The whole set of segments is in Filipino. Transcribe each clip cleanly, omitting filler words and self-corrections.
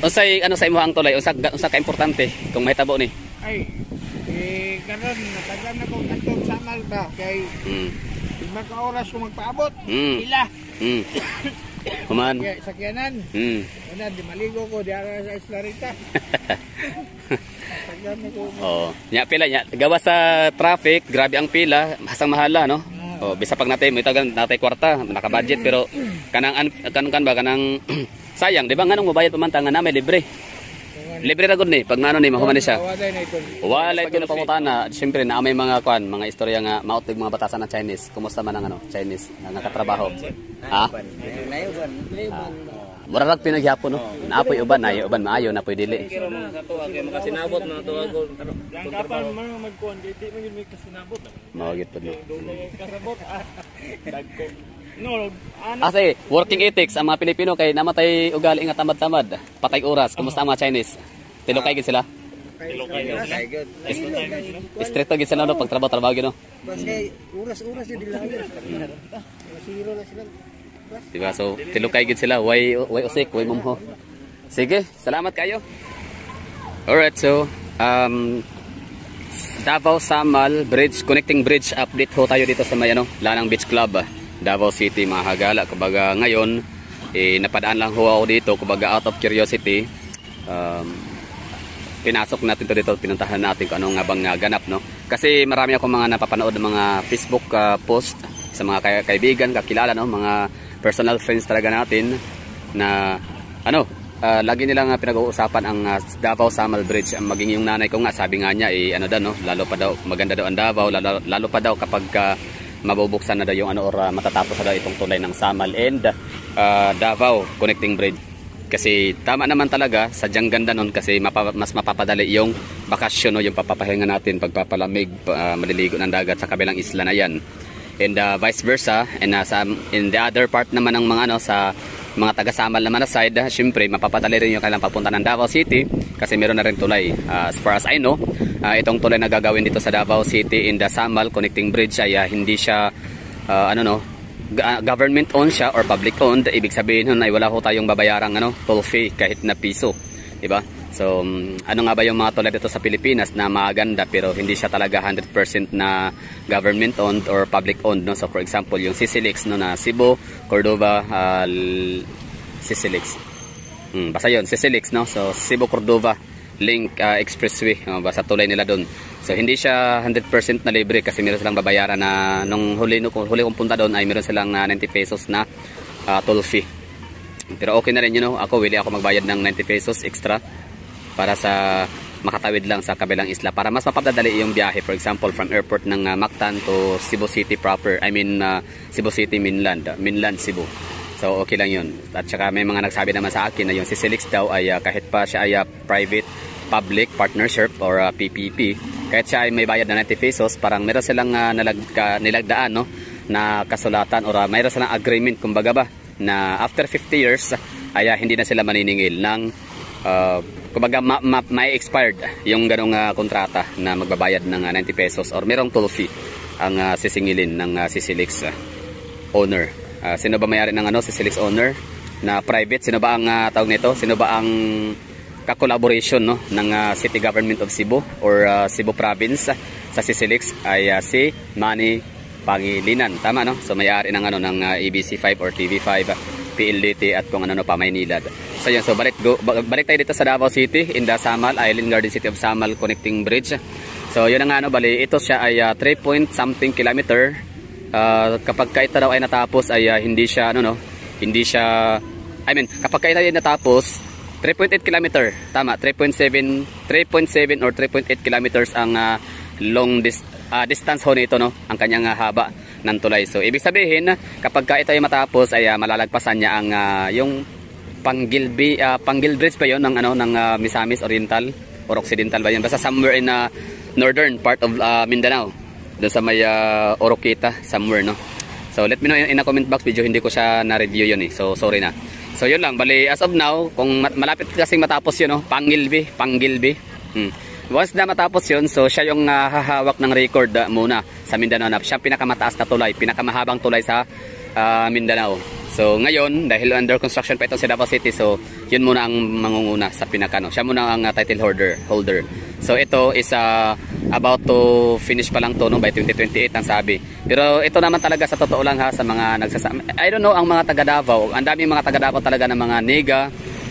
Unsay ano sa imong tulay? Unsa ka importante kung mahitabo ni? Ay, karon natagan ako katong samal ba kay lima ka oras ko magpaabot. Ila. Kuman. Sakyanan. Una di maligo ko di ara sa Islarita. Tagan ako. Oh, nya pila nya gawa sa traffic, grabe ang pila, hasang mahala no. Oh, bisa pag natay mo itagan natay kwarta, naka-budget pero kanang sayang, di ba nganong mobayad pamantangan na may libre. Libre ra gud ni pag ngano ni mahuman siya. Wala ito na pangutana. Siyempre na may mga mga istorya nga maotig mga batasan na Chinese. Kumusta man ang Chinese nga katrabaho? Ha? Mura rag pinaghapon no. Naapoy uban na uban maayo na poy dili. Makasinabot na to ako. Yang kapan man magkuan di man may kasinabot. Mao gyud pud no. Kasabot dagko. No, Kasi working ethics ang mga Pilipino kay namatay ugali nga tamad-tamad. Patay oras. Kumusta ang mga Chinese? Tilokay gid sila. Tilokay gid. Stricto gid sila no pag trabaho gid no. Bas kay oras-oras yun lang. Masiro na sila. Diba? So, tilukay gid sila. Way usik, way mumho. Sige, salamat kayo. Alright, so, Davao Samal Bridge, connecting bridge update ho tayo dito sa may Lanang Beach Club, Davao City, mga hagala. Kumbaga ngayon, napadaan lang ho ako dito, kumbaga out of curiosity. Pinasok natin to dito, pinuntahan natin kung ano nga bang ganap, no? Kasi marami akong mga napapanood ng mga Facebook post sa mga kaibigan, kakilala, no? Mga personal friends talaga natin na lagi nilang pinag-uusapan ang Davao Samal Bridge. Maging yung nanay ko nga sabi nga niya no, lalo pa daw maganda daw ang Davao, lalo pa daw kapag mabubuksan na daw yung or matatapos na daw itong tulay ng Samal and Davao connecting bridge. Kasi tama naman talaga, sadyang ganda nun kasi mas mapapadali yung bakasyon, no, yung papapahinga natin, pagpapalamig, maliligo ng dagat sa kabilang isla na yan. And vice versa, and in the other part naman ng mga sa mga taga-Samal naman na side, syempre mapapadali rin yung kailang papunta ng Davao City kasi meron na rin tulay. As far as I know, itong tulay na gagawin dito sa Davao City in the Samal connecting bridge ay hindi siya government owned siya or public owned. Ibig sabihin nun ay wala ho tayong babayarang toll fee kahit na piso, diba? So ano nga ba yung mga tulay dito sa Pilipinas na maganda pero hindi siya talaga 100% na government owned or public owned, no? So for example yung CCLX, no, na Cebu, Cordova, CCLX, basta yun CCLX, no? So Cebu Cordova Link Expressway, basta tulay nila doon. So hindi siya 100% na libre kasi meron silang babayaran na nung huli kong punta doon ay meron silang 90 pesos na toll fee. Pero okay na rin yun, no? Ako willing ako magbayad ng 90 pesos extra para sa makatawid lang sa kabilang isla para mas mapapadali yung biyahe. For example, from airport ng Mactan to Cebu City proper. I mean Cebu City mainland Cebu. So okay lang yun. At saka may mga nagsabi naman sa akin na yung CCLX daw ay kahit pa siya ay private public partnership or PPP, kahit siya ay may bayad na 90 pesos, parang meron silang nilagdaan, no, na kasulatan or mayroon silang agreement kumbaga ba na after 50 years ay hindi na sila maniningil ng kumbaga may expired yung ganong kontrata na magbabayad ng 90 pesos or merong toll fee ang sisingilin ng CCLX owner. Sino ba may-ari ng CCLX owner na private? Sino ba ang tawag nito? Sino ba ang ka-collaboration, no, ng City Government of Cebu or Cebu Province sa CCLX ay si Manny Pangilinan, tama, no? So may-ari ng ng ABC5 or TV5, PLDT at kung ano pa, Maynilad. So yun, so balik tayo dito sa Davao City in the Samal Island Garden City of Samal connecting bridge. So yun ang bali ito siya ay 3 point something kilometer. Kapag ito daw ay natapos ay hindi siya kapag ito ay natapos 3.8 kilometer, tama, 3.7 or 3.8 kilometers ang distance ho nito, no, ang kanyang haba ng tulay. So ibig sabihin kapag ito ay matapos ay malalagpasan niya ang yung Panggil Bridge pa yon ng Misamis Oriental or Occidental ba yun, basta somewhere in northern part of Mindanao, doon sa may Oroquita somewhere, no. So let me know in a comment box, video hindi ko siya na-review yun so sorry na. So yun lang, bali as of now kung malapit kasing matapos yun, no, Panggilbi. Once na matapos yun, so siya yung hahawak ng record muna sa Mindanao na siya pinakamataas na tulay, pinakamahabang tulay sa Mindanao. So ngayon, dahil under construction pa ito sa Davao City, so yun muna ang mangunguna sa pinakano. Siya muna ang title holder. So ito is about to finish pa lang to no, by 2028 ang sabi. Pero ito naman talaga sa totoo lang ha, sa mga nagsasabi, I don't know, ang mga taga Davao, ang daming mga taga Davao talaga ng mga nega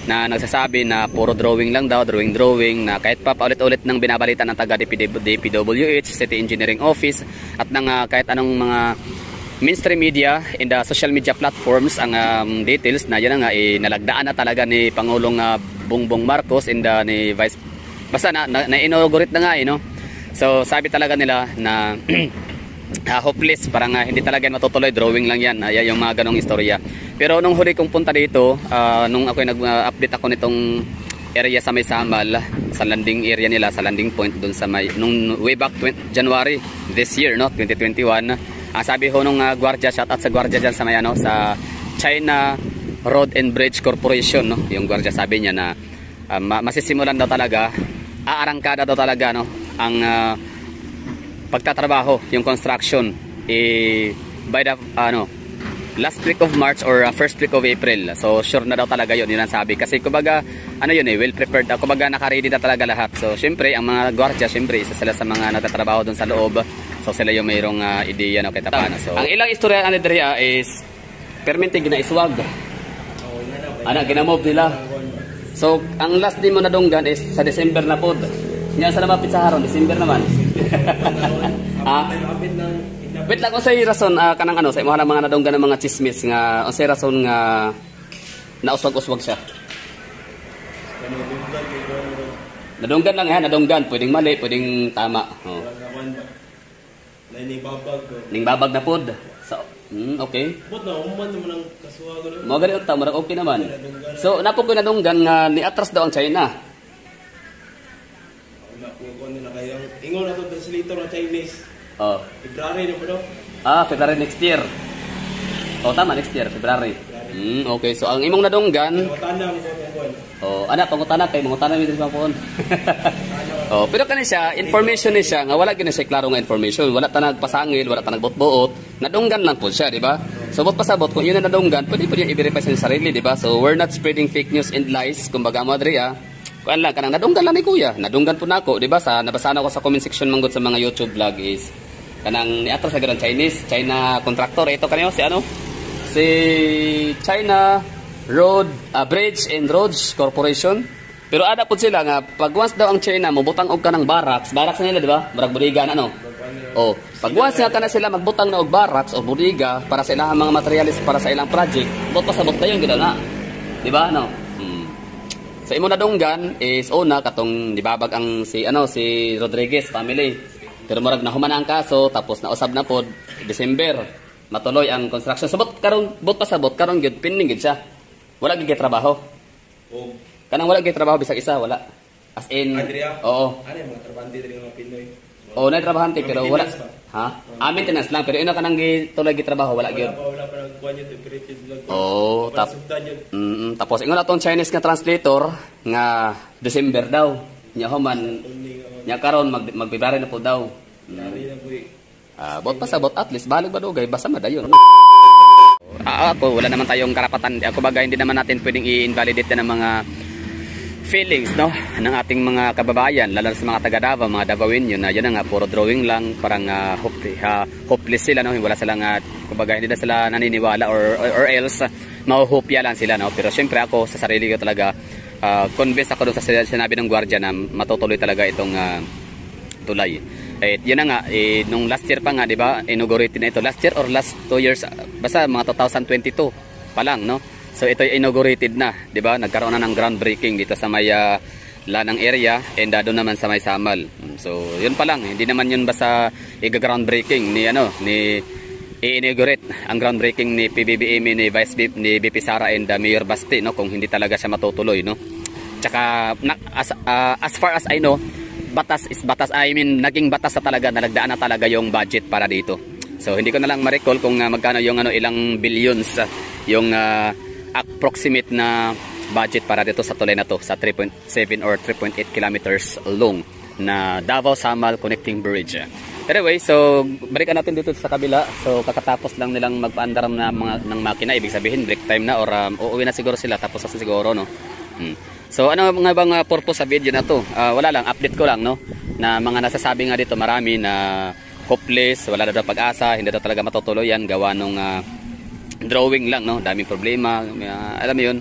na nagsasabi na puro drawing lang daw, drawing, na kahit pa paulit-ulit ng binabalita ng taga DPWH, City Engineering Office, at ng kahit anong mga mainstream media and the social media platforms ang details na yan nga nalagdaan na talaga ni Pangulong Bongbong Marcos and ni Vice, basta na-inaugurate na nga no. So sabi talaga nila na hopeless, parang hindi talaga matutuloy, drawing lang yan, yung mga ganong istorya. Pero nung huli kong punta dito, nung ako nag-update ako nitong area sa may Samal, sa landing area nila, sa landing point doon sa may, nung way back January this year no, 2021, sabi ho nung gwardiya, shout out sa gwardiya dyan sa may sa China Road and Bridge Corporation no, yung gwardiya sabi niya na masisimulan daw talaga, aarangkada daw talaga no, ang pagtatrabaho, yung construction by the last week of March or first week of April. So sure na daw talaga yun ang sabi, kasi kumbaga well prepared, kumbaga naka-ready na talaga lahat. So syempre ang mga gwardiya, syempre isa sila sa mga nagtatrabaho doon sa loob, so sila yung mayroong ideya no, kahit paano. So ang ilang istorya ani diri is permente ginaiswag, ginamove nila. So ang last din mo na dunggan is sa December na pod niya, sa namapit sa haron December naman. Wait lang, unsay rason kanang sa imo mga nadunggan ng mga chismis nga unsay rason nga nauswag-uswag siya? Nadunggan lang nadunggan, pwedeng mali, pwedeng tama. Ning babag na pod. So, okay. But na umman naman ang kasuwagan. Mo gani unta, murag okay naman. So, napo ko nadunggan nga niatras daw ang China. Ingon na ito translator ng Chinese. February na po daw. February next year. Tama, next year, February. Okay, so ang imong nadunggan. Pangutana kay mangutana mi sa phone. Pero kani siya, information ni siya nga wala gyud siya klaro nga information, wala ta nagpasangil, wala ta nagbot-buot, nadunggan lang po siya, di ba? So bot pasabot kung yun na nadunggan, pwede i-verify sa sarili, di ba? So we're not spreading fake news and lies, kumbaga mo adri kuan lang kanang nadunggan lang ni kuya, nadunggan po nako, di ba? Sa nabasa na ko sa comment section manggod sa mga YouTube vlog is kanang niatras sa ganang China contractor, ito kaniyo si China Bridge and Roads Corporation. Pero ada po sila nga pag once daw ang China mobutang og kanang barracks nila, di ba? Barag budiga pag once nga kana sila magbutang na og barracks o budiga para sa ilang mga materials para sa ilang project, bot pasabot dayon gid na. Di ba Sa imo nadunggan is katong nibabag ang si Rodriguez family. Pero murag nahuman ang kaso tapos nausab na pod December matuloy ang construction. So bot pasabot karon gyud pending gyud siya. Wala gyud trabaho. Kanang wala gyud trabaho bisag isa, wala. As in oo. Ano mga trabahante diri mga Pinoy? Na trabahante pero wala. Maintenance lang pero ina kanang gituloy gyud trabaho wala gyud. Wala pa nagkuha niyo temperature vlog. Tapos ingon atong Chinese nga translator nga December daw. Nya human nya karon mag-February na po daw. Bot pasabot at least balag ba dugay basta madayon. Ako wala naman tayong karapatan. Ako bagay hindi naman natin pwedeng i-invalidate ng mga feelings ng ating mga kababayan, lalo sa mga taga Davao, mga Davaoenyo na yan nga puro drawing lang, parang hopeless sila wala silang kumbaga hindi na sila naniniwala or else mahuhupya lang sila pero syempre ako sa sarili ko talaga convinced ako doon sa sinabi ng gwardiya na matutuloy talaga itong tulay. Yan na nga nung last year pa nga, di ba, inaugurated na ito last year or last 2 years, basta mga 2022 pa lang so ito inaugurated na, di ba? Nagkaroon na ng groundbreaking dito sa may lanang area and doon naman sa may Samal. So yun pa lang, hindi naman yun basta i-groundbreaking ni i-inaugurate ang groundbreaking ni PBBM, ni Vice VIP, ni BP Sara and Mayor Basti kung hindi talaga siya matutuloy Tsaka as far as I know, batas is batas. I mean naging batas na talaga, nalagdaan na talaga yung budget para dito. So hindi ko na lang ma-recall kung magkano yung ilang billions yung approximate na budget para dito sa tulay na to sa 3.7 or 3.8 kilometers long na Davao Samal Connecting Bridge. Anyway, so balikan natin dito sa kabila. So kakatapos lang nilang magpaandar ng makina, ibig sabihin break time na or uuwi na siguro sila tapos na siguro, no. So ano nga bang purpose sa video na to? Wala lang, update ko lang, no, na mga nasasabi nga dito marami na hopeless, wala na daw pag-asa, hindi daw talaga matutuloy yan, gawa nung drawing lang, no, daming problema, alam mo yun.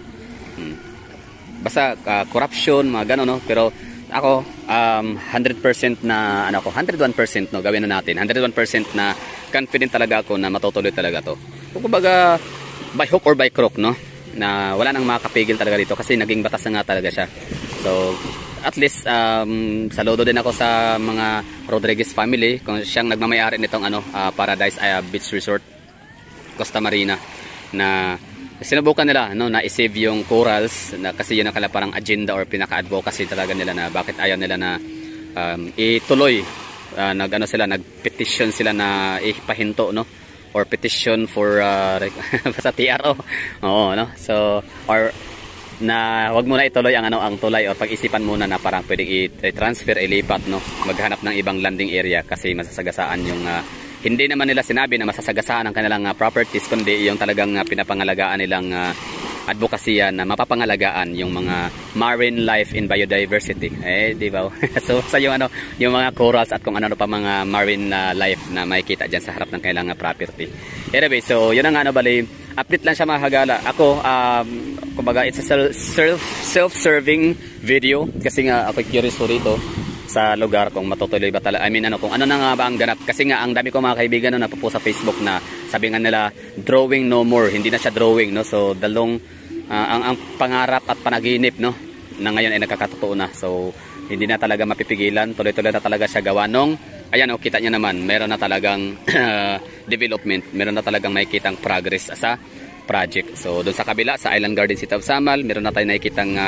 Basta corruption, mga gano'n, no, pero ako 100% na 101%, no, gawin na natin 101% na confident talaga ako na matutuloy talaga to. Kumbaga by hook or by crook, no, na wala nang makakapigil talaga dito kasi naging batas na nga talaga siya. So at least saludo din ako sa mga Rodriguez family kung siyang nagmamay-ari nitong Paradise Beach Resort Costa Marina, na sinubukan nila, no, na i-save yung corals na, kasi yun ang kala parang agenda or pinaka-advocacy talaga nila na bakit ayaw nila na ituloy. Nag-petition sila na ipahinto, no, or petition for sa TRO. Oo, no. So or na wag muna ituloy ang tulay, o pag-isipan muna na parang pwedeng i-transfer, ilipat, no, maghanap ng ibang landing area kasi masasagasaan yung hindi naman nila sinabi na masasagasaan ang kanilang properties, kundi yung talagang pinapangalagaan nilang advokasya na mapapangalagaan yung mga marine life and biodiversity, di ba? So sa yung mga corals at kung ano pa mga marine life na makikita diyan sa harap ng kanilang property. Anyway, so yun ang bali update lang siya, mahagala. Ako kumbaga it's a self-serving video kasi nga ako curious ko dito sa lugar kung matutuloy ba talaga, kung ano na nga ba ang ganap, kasi nga ang dami ko mga kaibigan na napopost sa Facebook na sabi nga nila drawing no more, hindi na siya drawing, no. So dalong ang pangarap at panaginip, no, na ngayon ay nakakatotoo na. So hindi na talaga mapipigilan, tuloy-tuloy na talaga siya gawa nung ayan, kita niya naman meron na talagang development, meron na talagang makikitang progress sa project. So doon sa kabila sa Island Garden City of Samal, meron na tayong nakikitang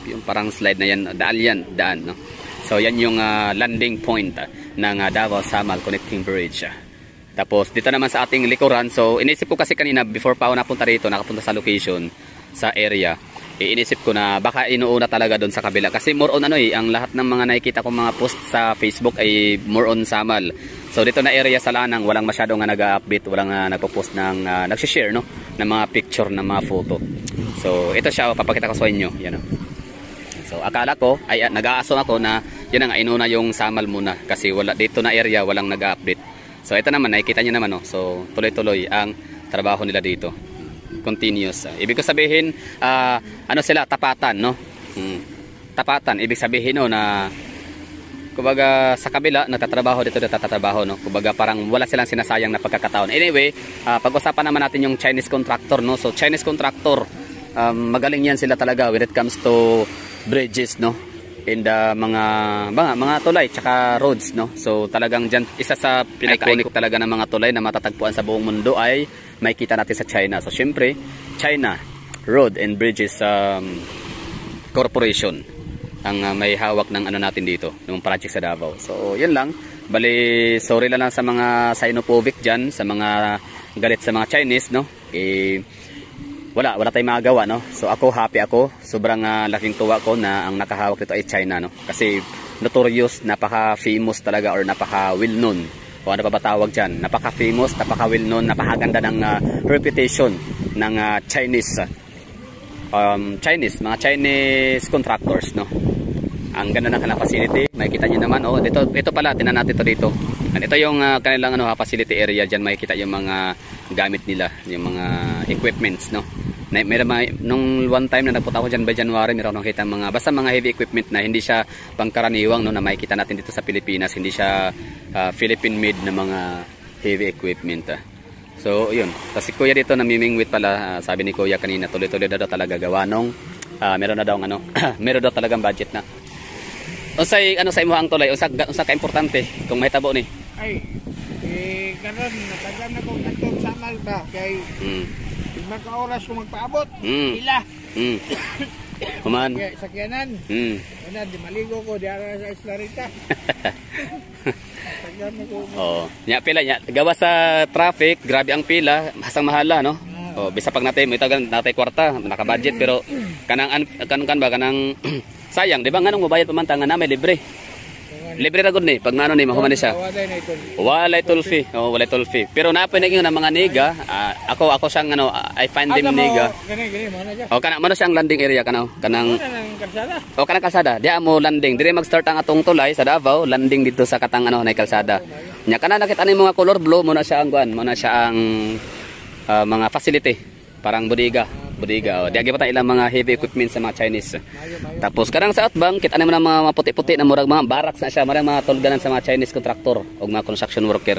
yung parang slide na yan, daan, no. So yan yung landing point ng Davao Samal Connecting Bridge. Tapos dito naman sa ating likuran, so inisip ko kasi kanina before pa ako napunta rito, nakapunta sa location, sa area, inisip ko na baka inuuna talaga doon sa kabila kasi more on ang lahat ng mga nakikita kong mga post sa Facebook ay more on Samal. So dito na area sa Lanang, walang masyadong nag-update, walang nagpo-post ng nag-share, no, ng mga picture, ng mga photo. So ito siya, papakita ko sa inyo, yan. So akala ko ay nag-aaso ako na yun ang inuna yung Samal muna kasi wala dito na area, walang nag-update. So ito naman nakikita niyo naman, no. So tuloy-tuloy ang trabaho nila dito. Continuous. Ibig ko sabihin sila tapatan, no. Tapatan ibig sabihin, no, na kumbaga sa kabila nagtatrabaho, dito nagtatrabaho, no. Kumbaga parang wala silang sinasayang na pagkakataon. Anyway, pag-usapan naman natin yung Chinese contractor, no. So Chinese contractor, magaling yan sila talaga when it comes to bridges, no, and mga tulay tsaka roads, no. So talagang dyan, isa sa pinaka-iconic talaga ng mga tulay na matatagpuan sa buong mundo ay makikita natin sa China. So syempre China Road and Bridges Corporation ang may hawak ng natin dito, ng project sa Davao. So yun lang, bali sorry lang sa mga Sinopovic dyan, sa mga galit sa mga Chinese, no. Wala tayong magagawa, no. So ako happy ako, sobrang laking tuwa ko na ang nakahawak nito ay China, no, kasi notorious, napaka-famous talaga or napaka-well known, o ano pa ba tawag dyan, napaka-famous, napaka-well known, napakaganda ng reputation ng Chinese mga Chinese contractors, no. Ang ganda ng kanilang facility, makikita nyo naman, ito pala, tinan natin ito dito. Ito yung kanilang facility area, dyan makikita yung mga gamit nila, yung mga equipments, no. Nung one time na nagpunta ako dyan by January, meron nakita basta mga heavy equipment na hindi siya pangkaraniwang, no, na makikita natin dito sa Pilipinas, hindi siya Philippine made na mga heavy equipment. So yun, kasi kuya dito namimingwit pala, sabi ni kuya kanina, tuloy-tuloy daw talaga gawa nung meron na daw meron daw talagang budget na. Unsay sa imo ang tulay, unsa ka importante kung mahitabo ni? Ay, karon natagan ako nagtog Samal ba kay magka oras ko magpaabot. Ila. Kuman. Sakyanan. Ana di maligo ko diara sa Islarita. Tagan ako. Nya pila nya gawa sa traffic, grabe ang pila, hasang mahala, no. Bisa pag natay kwarta, naka-budget pero kanang sayang, di ba nganong mobayad pamantangan na may libre. Libre ra gud ni pag maano ni mahuman ni siya. Walay toll fee. Oh, walay toll fee. Pero napoy na gyud mga niga, ako siyang ano, I find them niga. Gani mo na siya. O kana mo na siyang landing area kanang Kanang kalsada. o kanang kalsada. Diya mo landing. Dire mag-start ang atong tulay sa Davao, landing dito sa katang ano na kalsada. Nya kana nakita ni mga color blue mo na siya ang kuan, mo na siya ang mga facility, parang bodega. O, di agi pa ilang mga heavy equipment sa mga Chinese. Tapos karang sa outbound, kita na mga puti-puti na murag mga barracks na siya, marang mga tolganan sa mga Chinese contractor o mga construction worker.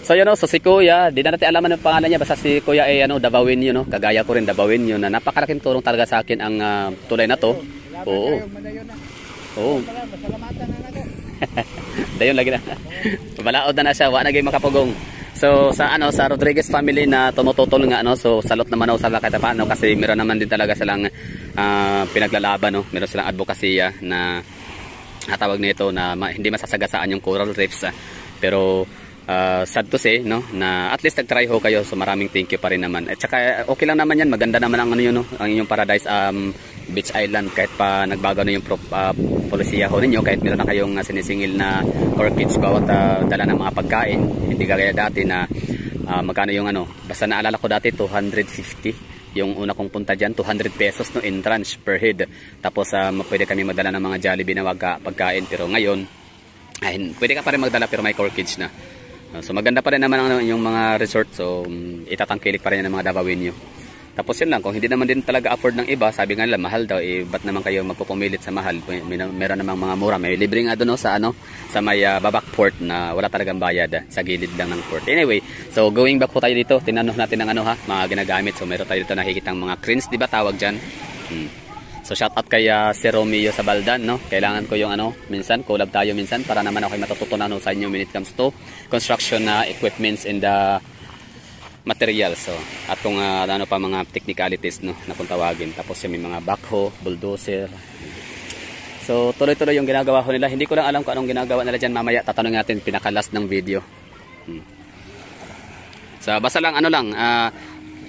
So yun o, so si Kuya, di na natin alaman ang pangalan niya, basta si Kuya ay ano, Davawin yun, no? Kagaya ko rin Davawin yun, na napakalaking tulong talaga sa akin ang tulay na to. Oo. Oo. Dayon lagi na. Balaod na siya, wa na gyud makapugong. So sa ano sa Rodriguez family na tumututol nga ano, so salot naman ako sa kahit paano kasi meron naman din talaga silang pinaglalaban, no. Meron silang advokasya na tawag nito na hindi masasagasaan yung coral reefs. Pero sad to say, no, na at least nag-try ho kayo, so maraming thank you pa rin naman. At saka okay lang naman yan, maganda naman ang ano yun, no, ang inyong Paradise Beach Island kahit pa nagbago na yung polisiya ho ninyo, kahit meron na kayong sinisingil na orchids bawat dala ng mga pagkain, hindi kagaya dati na magkano yung ano, basta naalala ko dati 250 yung una kong punta dyan, 200 pesos no entrance per head, tapos pwede kami magdala ng mga Jollibee na pagkain, pero ngayon pwede ka pa rin magdala pero may orchids na. So maganda pa rin naman ang yung mga resort, so itatangkilik pa rin ng mga Davawin nyo. Tapos yun lang, kung hindi naman din talaga afford ng iba, sabi nga nila mahal daw, ba't naman kayo magpupumilit sa mahal? Meron namang mga mura, may libre nga doon, no, sa ano, sa may Babak Port na wala talagang bayad, sa gilid lang ng port. Anyway, so going back po tayo dito, tinanong natin ng ano mga ginagamit. So meron tayo dito nakikitang mga cranes, di ba tawag dyan? So shout out kay Sir Romeo sa Baldan, no? Kailangan ko yung ano, minsan collab tayo minsan para naman ako matututunan sa inyo when it comes to construction equipments and the materials. So at kung ano pa mga technicalities, no, na kung tawagin. Tapos yung may mga backhoe, bulldozer. So tuloy-tuloy yung ginagawa ko nila. Hindi ko lang alam kung anong ginagawa nila diyan, mamaya tatanungin natin pinaka-last ng video. So basta lang ano lang,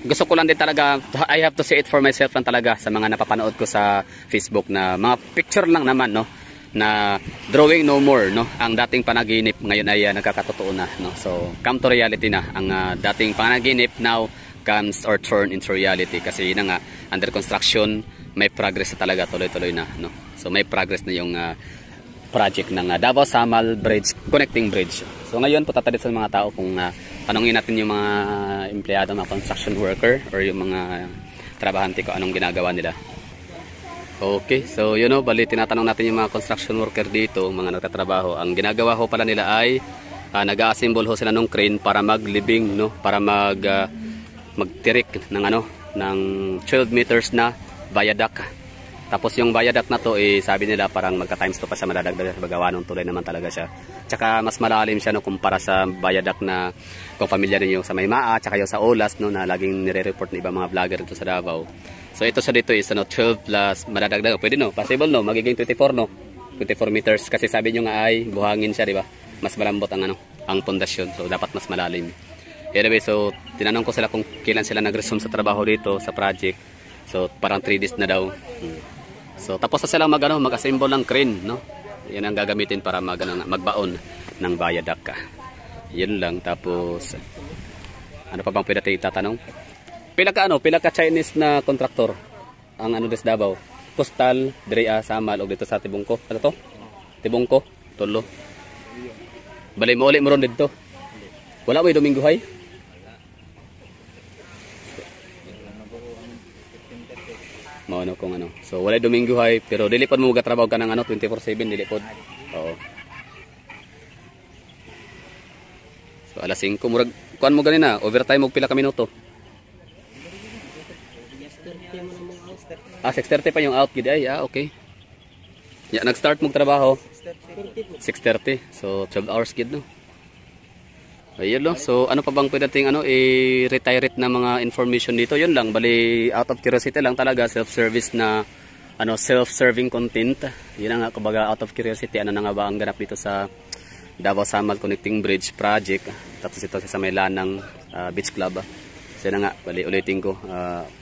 gusto ko lang din talaga, I have to say it for myself lang talaga sa mga napapanood ko sa Facebook na mga picture lang naman, no, na drawing no more, no, ang dating panaginip ngayon ay nagkakatotoo na, no. So come to reality na ang dating panaginip now comes or turn into reality, kasi yun nga, under construction, may progress na talaga, tuloy-tuloy na, no. So may progress na yung project ng Davao Samal Bridge, connecting bridge. So ngayon punta tayo sa mga tao kung tanungin natin yung mga empleyado, mga construction worker or yung mga trabahante ko anong ginagawa nila. Okay, so you know, bali tinatanong natin yung mga construction worker dito, mga nagtatrabaho. Ang ginagawa ho pala nila ay nag-a-assemble ho sila ng crane para maglibing, no, para magtirik ng ano, ng 12 meters na viaduct. Tapos yung viaduct na to, sabi nila parang magka-times to pa siya, madadagdag sa bagawa ng tulay naman talaga siya. Tsaka mas malalim siya, no, kumpara sa viaduct na kung familiar niyo sa Maymaa, tsaka yung sa Olas, no, na laging nire-report ng ibang mga vlogger dito sa Davao. So ito sa dito is 12 plus madadagdag. Pwede, no, possible, no, magiging 24, no, 24 meters. Kasi sabi nyo nga ay buhangin siya, di ba? Mas malambot ang ano, ang pundasyon. So dapat mas malalim. Anyway, so tinanong ko sila kung kailan sila nag-resume sa trabaho dito sa project. So parang 3 days na daw. So tapos na silang mag-assemble ng crane, no? Yan ang gagamitin para magbaon ng viaduct. Yun lang. Tapos ano pa bang pwede tayo itatanong? Pila ka Chinese na kontraktor ang ano des Davao? Coastal, Drea, Samal o dito sa Tibungko. Ano to? Tibungko, Tolo. Bali mo ulit mo ron dito. Wala mo yung Dominguhay? Maano kung ano. So wala Dominguhay, pero dili pod mo gatrabaho ka ng ano 24/7, dili pod. Oo. So alas 5 murag kuan mo ganina, overtime mo pila ka minuto. 6:30 pa yung out gid ay. Okay. Ya nag-start mo trabaho 6:30. So 12 hours gid, no. Ayun, no. So ano pa bang pwede ting i-retire na mga information dito? Yun lang, bali out of curiosity lang talaga, self-service na self-serving content. Yun nga, kumbaga out of curiosity, ano na nga ba ang ganap dito sa Davao Samal Connecting Bridge Project. Tapos ito sa may Lanang Beach Club. So yun nga, bali ulitin ko,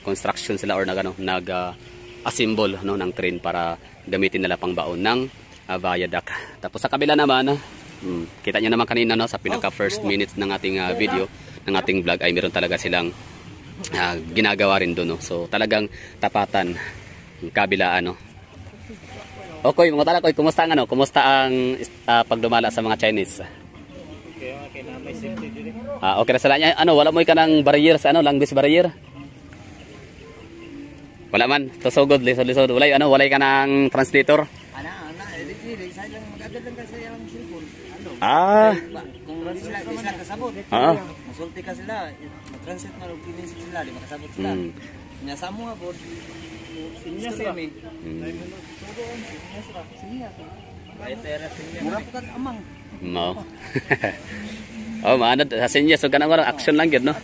construction sila or nag-assemble, no, ng train para gamitin nila pang baon ng viaduct. Tapos sa kabila naman, kita nyo naman kanina no, sa pinaka first minutes ng ating video, ng ating vlog ay meron talaga silang ginagawa rin doon. No? So talagang tapatan yung kabilaan. No? Okay, mga talakoy, kumusta ang kumusta ang pagdumala sa mga Chinese? Okay na may safety dito. Okay na sila niya. Wala mo ka ng barrier sa language barrier? Wala man, tusugod, lisod-lisod. Walay ka ng translator? Dili sa lang magagad lang kasi yung cellphone. Kung sila kasabot. Masulti ka sila, mag-translate na opinion sila, di makasabot sila. Nyasa mo nga po. Sinya kami. Mura po kag amang. No. Maanad sa sinya so kanang action lang gyud no.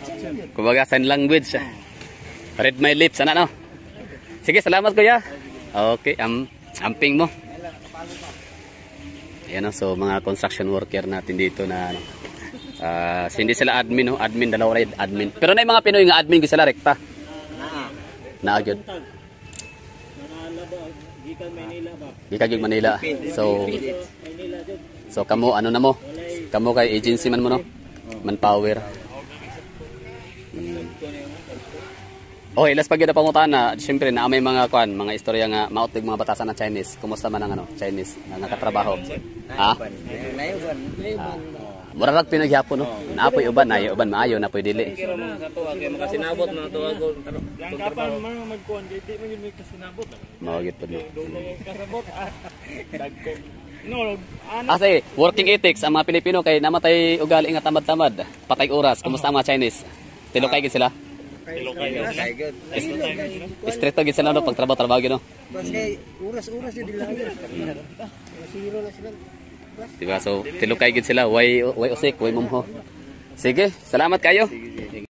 Kumbaga sign language. Read my lips no. Sige, salamat kuya. Okay, amping mo. Ayan so mga construction worker natin dito na hindi sila admin no, admin dalawa rin admin. Pero na yung mga Pinoy nga admin sila rekta. Naa gyud. Gikan gyud Manila. So kamo na mo? Kamo kay agency man mo no? Manpower. Ilas pag yun na pangutana, siyempre na may mga mga istorya nga mautig mga batasan ng Chinese. Kumusta man ang Chinese nga nakatrabaho? Mura rag pinaghapon no. Naapoy uban, nayo uban maayo na poy dili. Makasinabot na tuwag ko. Yang kapan man magkuan kay di man may kasinabot. Mao gid pud. Kasabot. Dagko. No, Say, working ethics ang mga Pilipino kay namatay ugali nga tamad-tamad, patay oras. Kumusta ang mga Chinese? Tilokay gid sila. Estreto gid sila no pag trabaho gid no. Kasi oras-oras yun lang. Zero na sila. Diba? So tilokay gid sila, way usik, way mumho. Sige, salamat kayo.